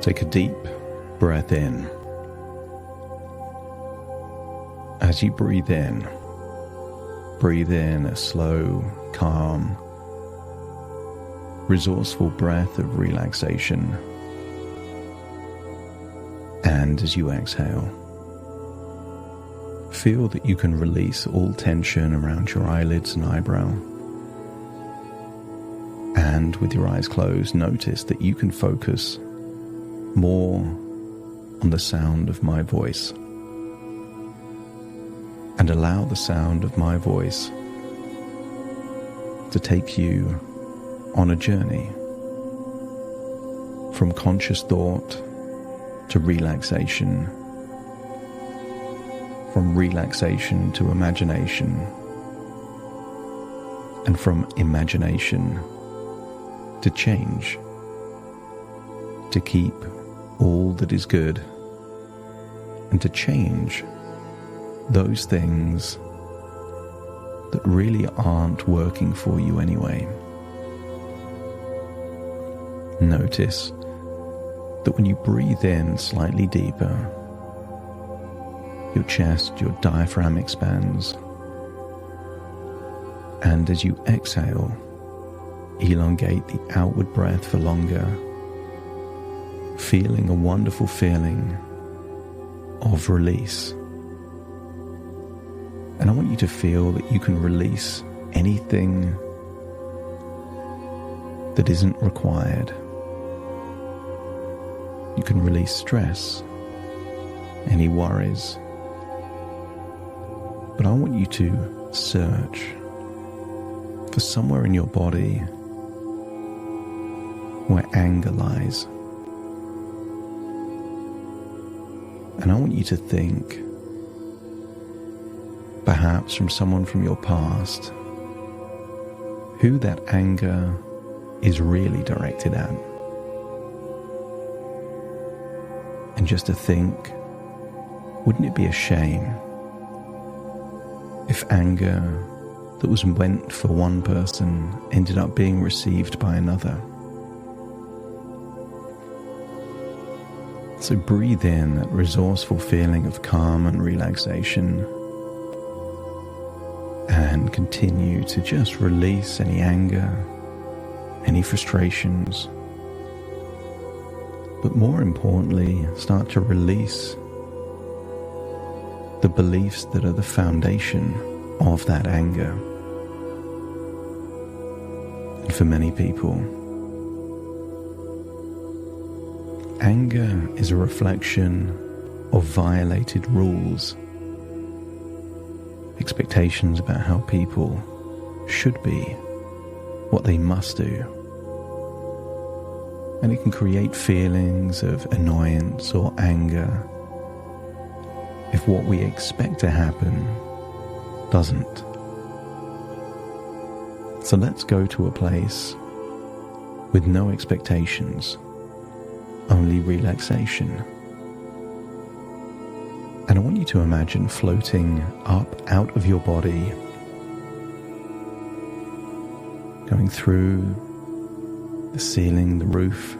Take a deep breath in. As you breathe in a slow, calm, resourceful breath of relaxation. And as you exhale, feel that you can release all tension around your eyelids and eyebrow. And with your eyes closed, notice that you can focus more on the sound of my voice. And allow the sound of my voice to take you on a journey from conscious thought to relaxation, from relaxation to imagination, and from imagination to change, to keep all that is good and to change those things that really aren't working for you anyway. Notice that when you breathe in slightly deeper, your chest, your diaphragm expands, and as you exhale, elongate the outward breath for longer, feeling a wonderful feeling of release. And I want you to feel that you can release anything that isn't required. You can release stress, any worries. But I want you to search for somewhere in your body where anger lies. And I want you to think, perhaps from someone from your past, who that anger is really directed at. And just to think, wouldn't it be a shame if anger that was meant for one person ended up being received by another? So breathe in that resourceful feeling of calm and relaxation, and continue to just release any anger, any frustrations. But more importantly, start to release the beliefs that are the foundation of that anger. And for many people, anger is a reflection of violated rules, expectations about how people should be, what they must do. And it can create feelings of annoyance or anger if what we expect to happen doesn't. So let's go to a place with no expectations, only relaxation. And I want you to imagine floating up out of your body, going through the ceiling, the roof,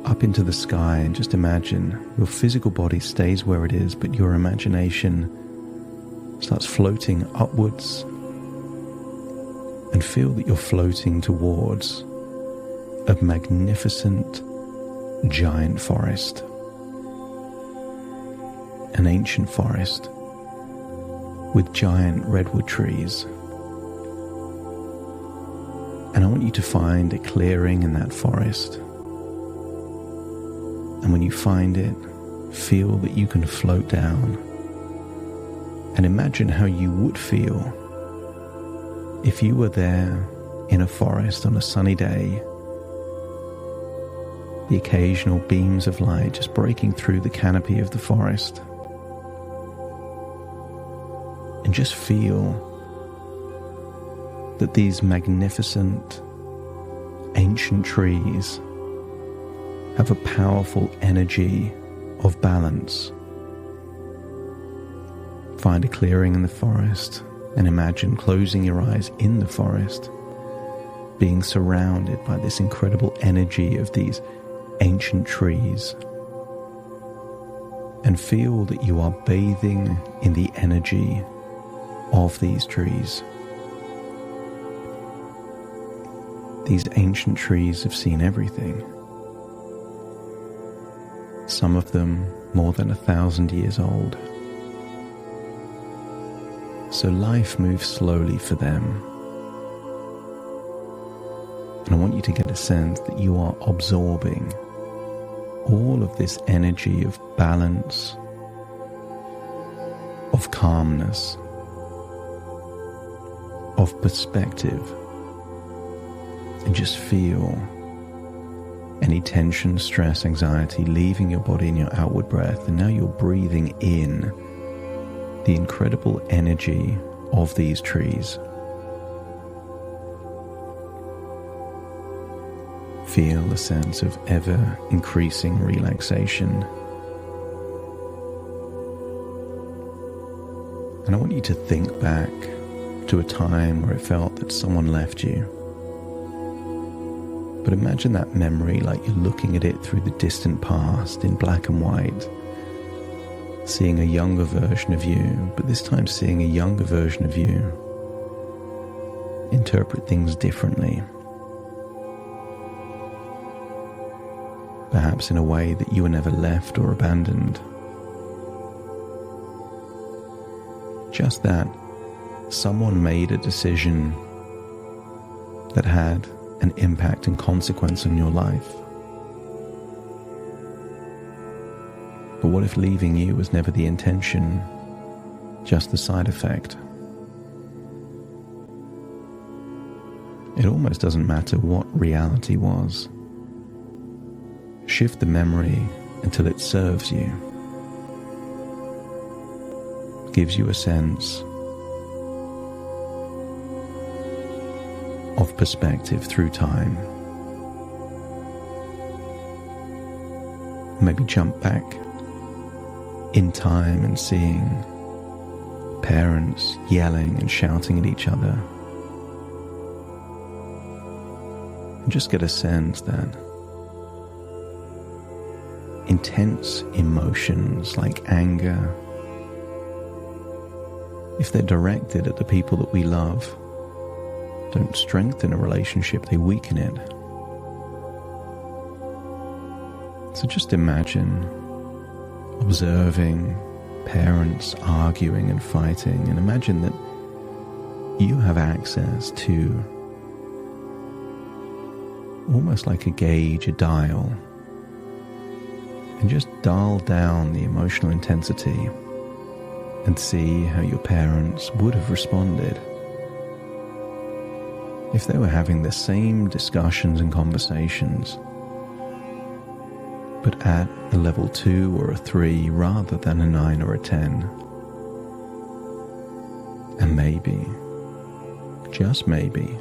up into the sky, and just imagine your physical body stays where it is, but your imagination starts floating upwards, and feel that you're floating towards a magnificent giant forest, an ancient forest with giant redwood trees. And I want you to find a clearing in that forest. And when you find it, feel that you can float down. And imagine how you would feel if you were there in a forest on a sunny day, the occasional beams of light just breaking through the canopy of the forest. And just feel that these magnificent ancient trees have a powerful energy of balance. Find a clearing in the forest and imagine closing your eyes in the forest, being surrounded by this incredible energy of these ancient trees and feel that you are bathing in the energy of these trees. These ancient trees have seen everything. Some of them more than 1,000 years old. So life moves slowly for them. And I want you to get a sense that you are absorbing all of this energy of balance, of calmness, of perspective, and just feel any tension, stress, anxiety leaving your body in your outward breath, and now you're breathing in the incredible energy of these trees. Feel a sense of ever increasing relaxation. And I want you to think back to a time where it felt that someone left you. But imagine that memory like you're looking at it through the distant past in black and white, seeing a younger version of you, but this time seeing a younger version of you interpret things differently. Perhaps in a way that you were never left or abandoned. Just that someone made a decision that had an impact and consequence on your life. But what if leaving you was never the intention, just the side effect? It almost doesn't matter what reality was. Shift the memory until it serves you, gives you a sense of perspective through time. Maybe jump back in time and seeing parents yelling and shouting at each other. And just get a sense that intense emotions like anger, if they're directed at the people that we love, don't strengthen a relationship, they weaken it. So just imagine observing parents arguing and fighting, and imagine that you have access to almost like a gauge, a dial, and just dial down the emotional intensity and see how your parents would have responded if they were having the same discussions and conversations, but at a level 2 or a 3 rather than a 9 or a 10. And maybe, just maybe,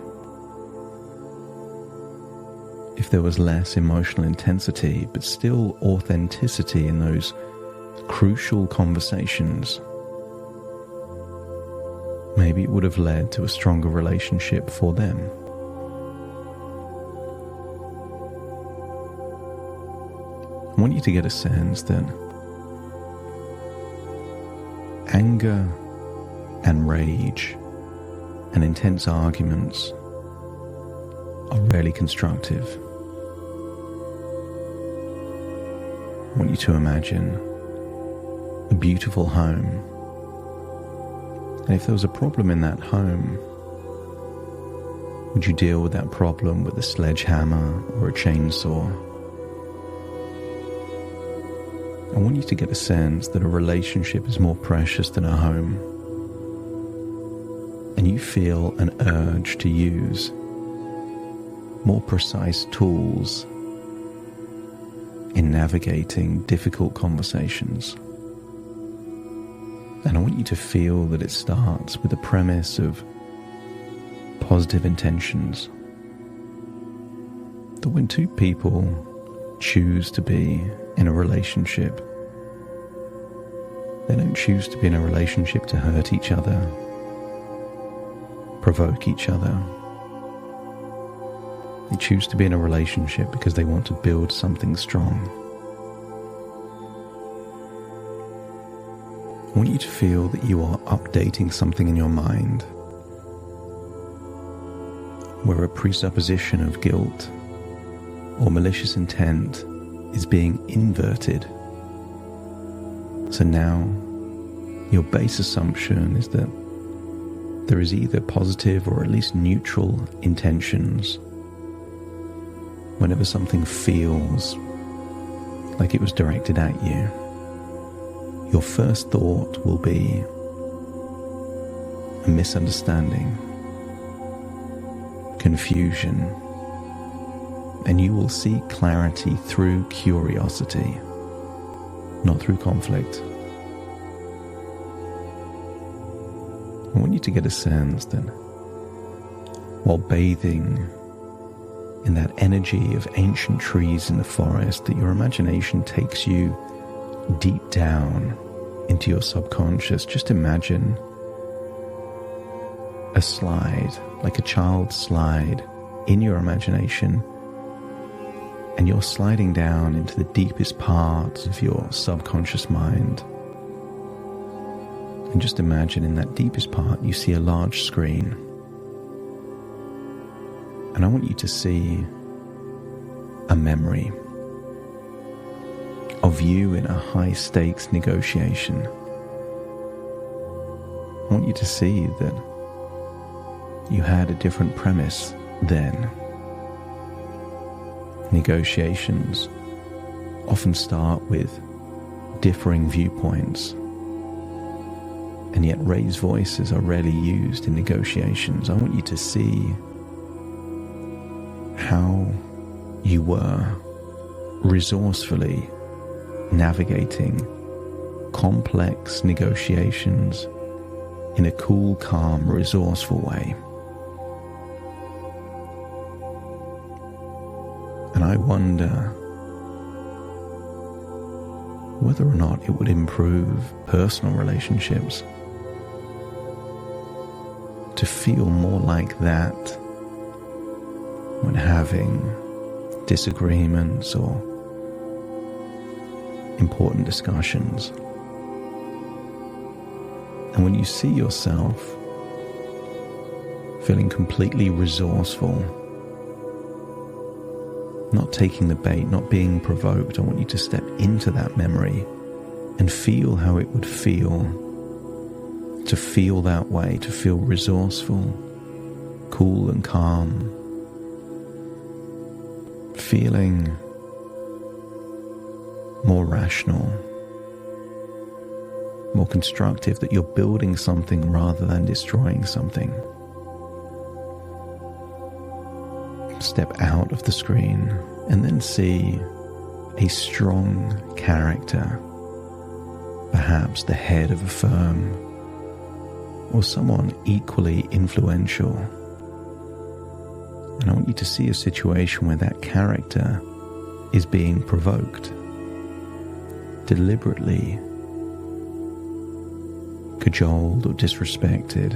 if there was less emotional intensity but still authenticity in those crucial conversations, maybe it would have led to a stronger relationship for them. I want you to get a sense that anger and rage and intense arguments are rarely constructive. I want you to imagine a beautiful home. And if there was a problem in that home, would you deal with that problem with a sledgehammer or a chainsaw? I want you to get a sense that a relationship is more precious than a home. And you feel an urge to use more precise tools in navigating difficult conversations. And I want you to feel that it starts with the premise of positive intentions. That when two people choose to be in a relationship, they don't choose to be in a relationship to hurt each other, provoke each other. They choose to be in a relationship because they want to build something strong. I want you to feel that you are updating something in your mind where a presupposition of guilt or malicious intent is being inverted. So now your base assumption is that there is either positive or at least neutral intentions whenever something feels like it was directed at you. Your first thought will be a misunderstanding, confusion, and you will see clarity through curiosity, not through conflict. I want you to get a sense that while bathing in that energy of ancient trees in the forest, that your imagination takes you deep down into your subconscious. Just imagine a slide, like a child's slide, in your imagination, and you're sliding down into the deepest parts of your subconscious mind. And just imagine in that deepest part you see a large screen. And I want you to see a memory of you in a high-stakes negotiation. I want you to see that you had a different premise then. Negotiations often start with differing viewpoints, and yet raised voices are rarely used in negotiations. I want you to see how you were resourcefully navigating complex negotiations in a cool, calm, resourceful way. And I wonder whether or not it would improve personal relationships to feel more like that when having disagreements or important discussions. And when you see yourself feeling completely resourceful, not taking the bait, not being provoked, I want you to step into that memory and feel how it would feel to feel that way, to feel resourceful, cool and calm, feeling more rational, more constructive, that you're building something rather than destroying something. Step out of the screen and then see a strong character, perhaps the head of a firm or someone equally influential. And I want you to see a situation where that character is being provoked, deliberately cajoled or disrespected,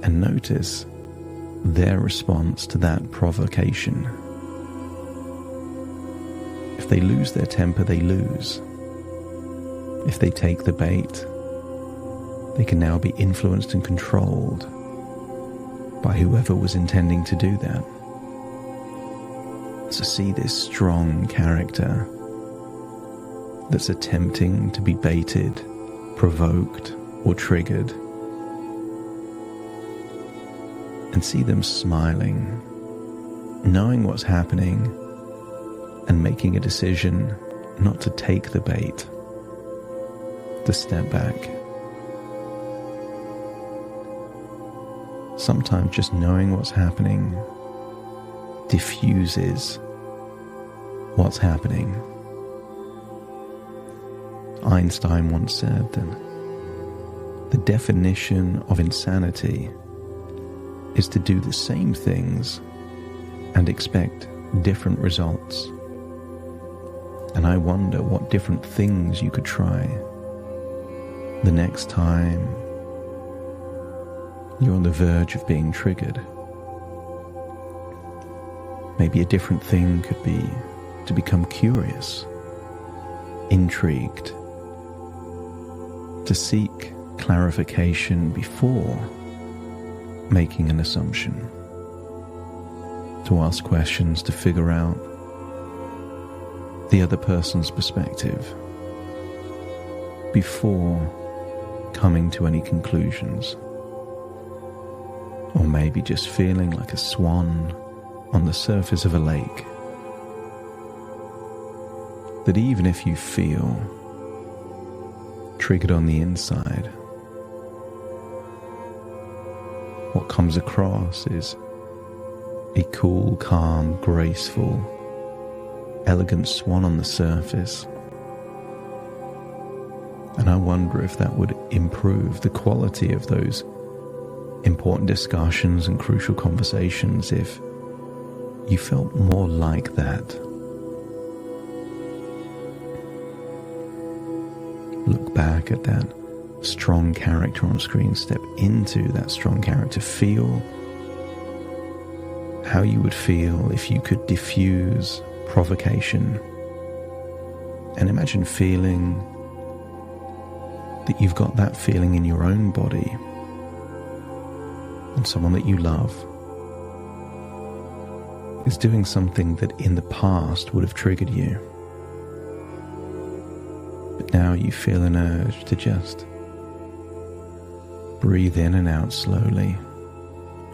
and notice their response to that provocation. If they lose their temper, they lose. If they take the bait, they can now be influenced and controlled by whoever was intending to do that. So see this strong character that's attempting to be baited, provoked, or triggered, and see them smiling, knowing what's happening, and making a decision not to take the bait, to step back. Sometimes just knowing what's happening diffuses what's happening. Einstein once said that the definition of insanity is to do the same things and expect different results. And I wonder what different things you could try the next time you're on the verge of being triggered. Maybe a different thing could be to become curious, intrigued, to seek clarification before making an assumption, to ask questions to figure out the other person's perspective before coming to any conclusions, or maybe just feeling like a swan on the surface of a lake, that even if you feel triggered on the inside, what comes across is a cool, calm, graceful, elegant swan on the surface. And I wonder if that would improve the quality of those important discussions and crucial conversations if you felt more like that. Look back at that strong character on screen, step into that strong character, feel how you would feel if you could diffuse provocation, and imagine feeling that you've got that feeling in your own body and someone that you love is doing something that in the past would have triggered you. But now you feel an urge to just breathe in and out slowly,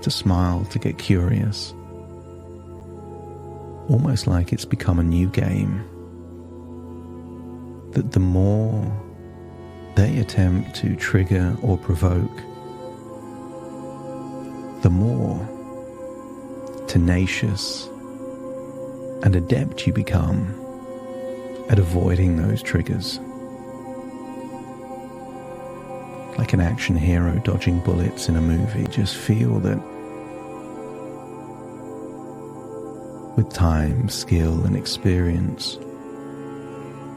to smile, to get curious. Almost like it's become a new game. That the more they attempt to trigger or provoke, the more tenacious and adept you become at avoiding those triggers. Like an action hero dodging bullets in a movie, just feel that with time, skill, and experience,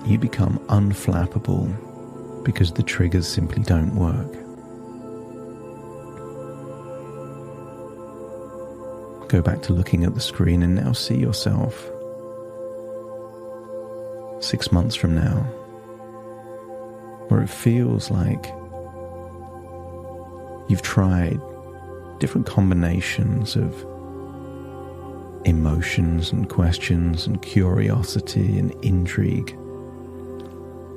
you become unflappable because the triggers simply don't work. Go back to looking at the screen and now see yourself 6 months from now, where it feels like you've tried different combinations of emotions and questions and curiosity and intrigue,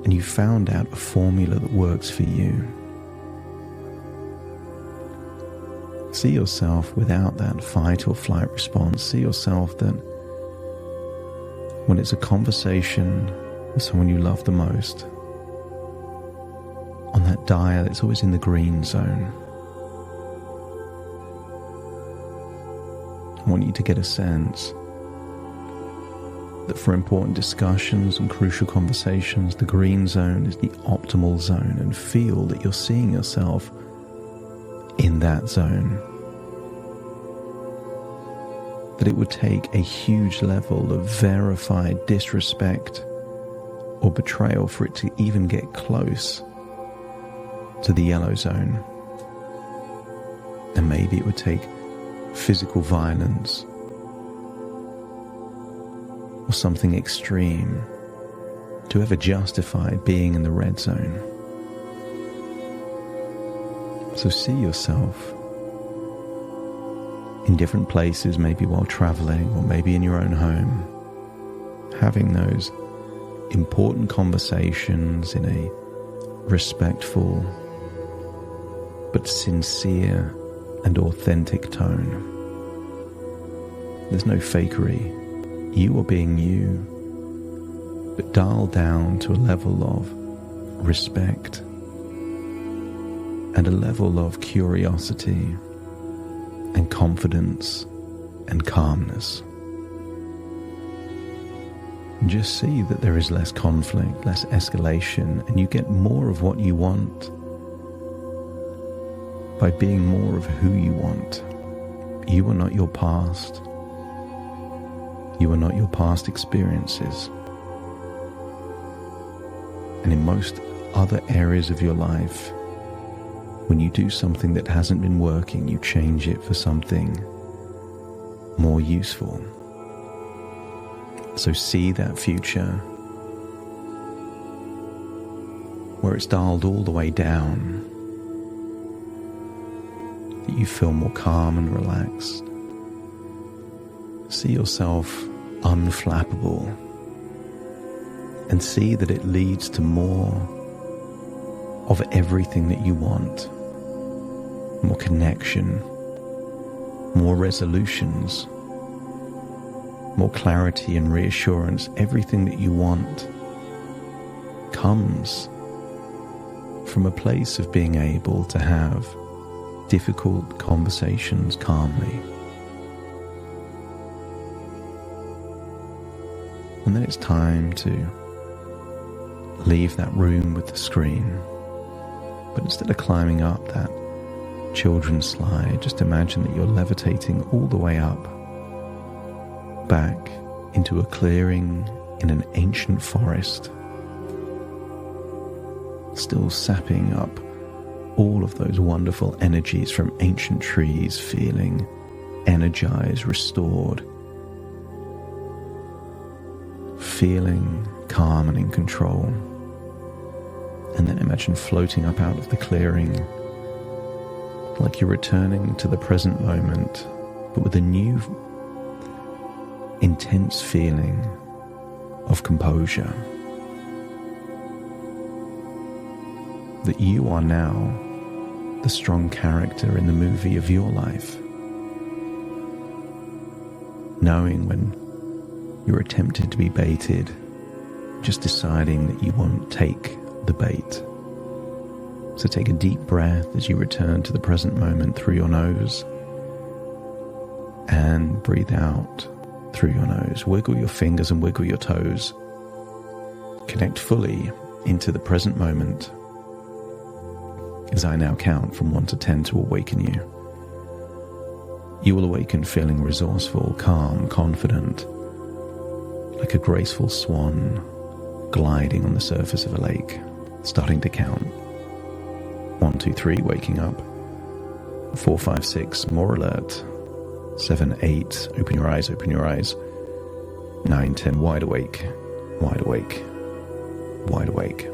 and you found out a formula that works for you. See yourself without that fight or flight response. See yourself that when it's a conversation with someone you love the most, on that dial it's always in the green zone. I want you to get a sense that for important discussions and crucial conversations, the green zone is the optimal zone, and feel that you're seeing yourself in that zone. That it would take a huge level of verified disrespect or betrayal for it to even get close to the yellow zone. And maybe it would take physical violence or something extreme to ever justify being in the red zone. So see yourself in different places, maybe while traveling or maybe in your own home, having those important conversations in a respectful but sincere and authentic tone. There's no fakery. You are being you, but dialed down to a level of respect and a level of curiosity and confidence and calmness. And just see that there is less conflict, less escalation, and you get more of what you want by being more of who you want. You are not your past. You are not your past experiences. And in most other areas of your life, when you do something that hasn't been working, you change it for something more useful, So see that future where it's dialed all the way down, that you feel more calm and relaxed. See yourself unflappable, and see that it leads to more of everything that you want. More connection, more resolutions, more clarity and reassurance. Everything that you want comes from a place of being able to have difficult conversations calmly. And then it's time to leave that room with the screen. But instead of climbing up that children's slide, just imagine that you're levitating all the way up, back into a clearing in an ancient forest, still sapping up all of those wonderful energies from ancient trees, feeling energized, restored, feeling calm and in control. And then imagine floating up out of the clearing, like you're returning to the present moment, but with a new, intense feeling of composure. That you are now the strong character in the movie of your life. Knowing when you're tempted to be baited, just deciding that you won't take the bait. So take a deep breath as you return to the present moment through your nose, and breathe out through your nose. Wiggle your fingers and wiggle your toes. Connect fully into the present moment as I now count from 1 to 10 to awaken you. You will awaken feeling resourceful, calm, confident, like a graceful swan gliding on the surface of a lake. Starting to count. 1, 2, 3, waking up. 4, 5, 6, more alert. 7, 8, open your eyes, open your eyes. 9, 10, wide awake, wide awake, wide awake.